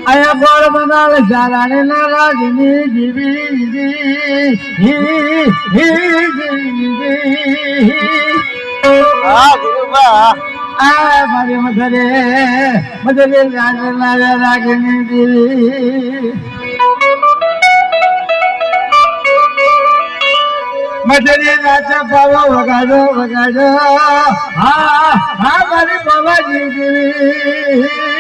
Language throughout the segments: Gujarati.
આયા ગોળ બનાવે જારાને નારાજની જીવી હા ગુરુબા આ મારી મધરે જારાને રાગની જીવી મધરે રાજા પાવો વગાડો હા મારી બાબાજી જીવી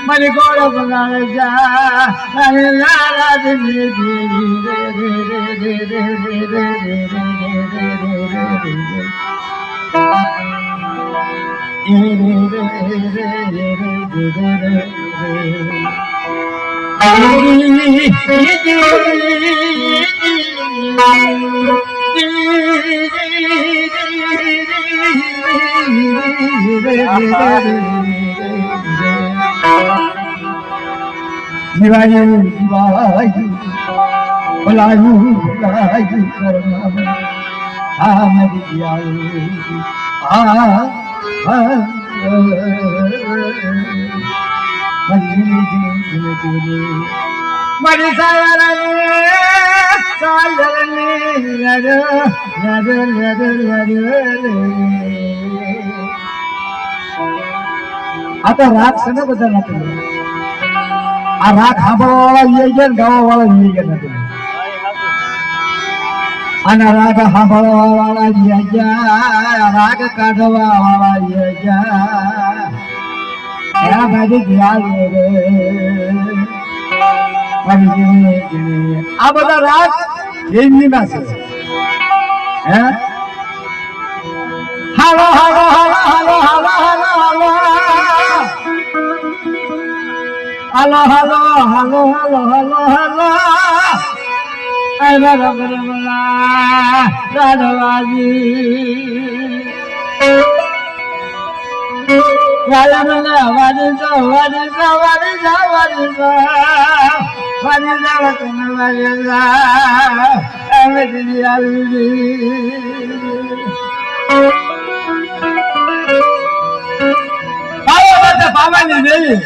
મારી ગોળ બનાવે જા અને નારાજની જીવાય ભલાયું કરના આ મરી મારી આ તો રાગ છે ને બધા નથી આ રાગ સાંભળવા વાળા ગયા ને ગાવા વાળા ગયા નથી આના રાગ સાંભળવા વાળા ગયા રાગ કાઢવા વાળા ગયા ભાઈ આ બધા રાગ હિન્દી ના છે હે હાલો હાલો હાલો હાલો હાલો હાલો હાલો હાલો હાલો હાલો હાલો હાલો હાલો આયરા રગરમલા રાધવાજી વાલા વારી જા વારી જા વારી જા વારી જા વારી જા વતન વારી જા અમે દિલી આવી બાબાની દેવી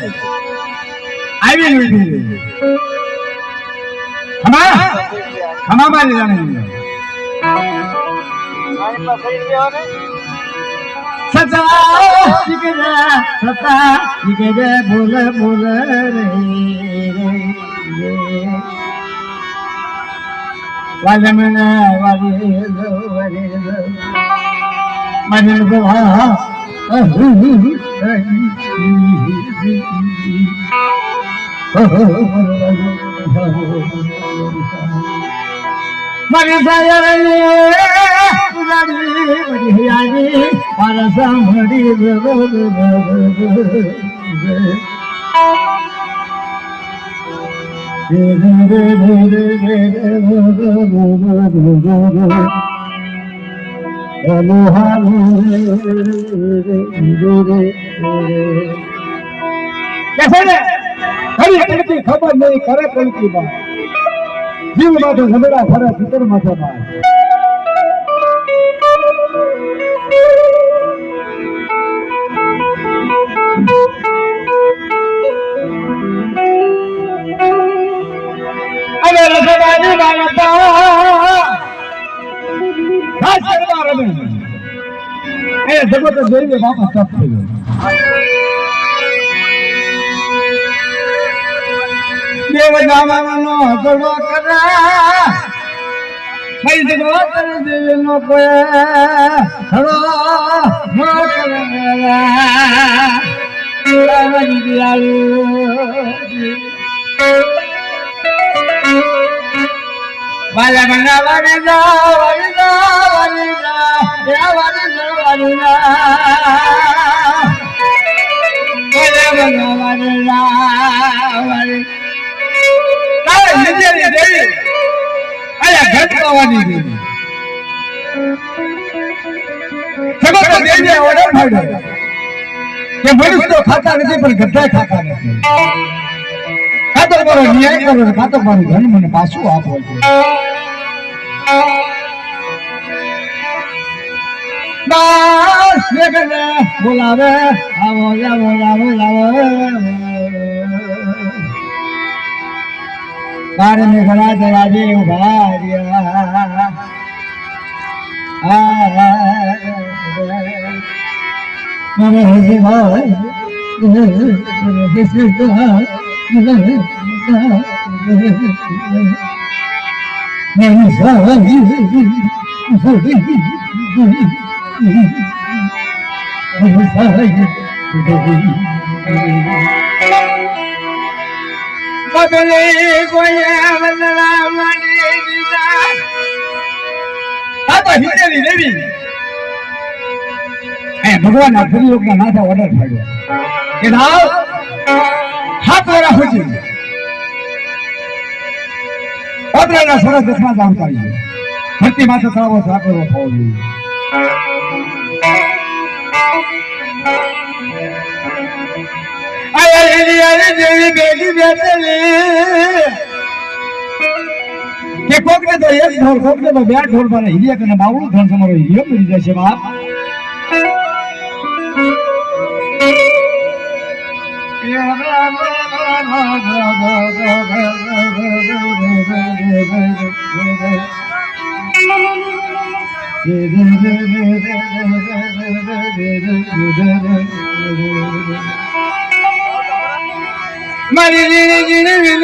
આવી લીધી હમા મારી જાણે સતા બોલ બોલ રે વાલમના વાલી મને બોલા મારી સાયરે ઉડાડી બધી યાદી મારા સાંભળી ખબર નહીં કરે કલકી માં જીવ માટે ઝઘડા ફરે ભીતર માથે માં અરે રસવાની વાળતા ખાસ કરવા રમે એ જગત જોઈને બાપા તપ થઈ ગયો દેવ નામનો ગળો કરા મારી જગવા કરે દેવી નો કોઈ હરો નો કરે મારી દિયાળુ વાલા બના વાલી જા વાલી જા વાલી ખાતા નથી પણ ગઢા ખાતા નથી કાતો મારો ન્યાય કરો કાતો મારું ધન મને પાછું આપો બોલાવે આવો તારે ને ઘણા દરાજે ઉભા બદલે કોઈ બદલા મારી દીધા આ તો હિતેલી દેવી ભગવાન આ ફરી લોકના માથે ઓર્ડર થયો કે દાવ હાથ વાળા હોજી ઓદરાના સરસ દસમા જ આવતા છે ધરતી માથે સાવો સાકરો થવો જોઈએ દેવી બેટી બેઠેલી કે કોક ને તો એક ઢોલ કોક ને તો બે ઢોલ પર હિરિયા કને બાવળું ધન તમારો હિરિયો મળી જશે બાપ મારી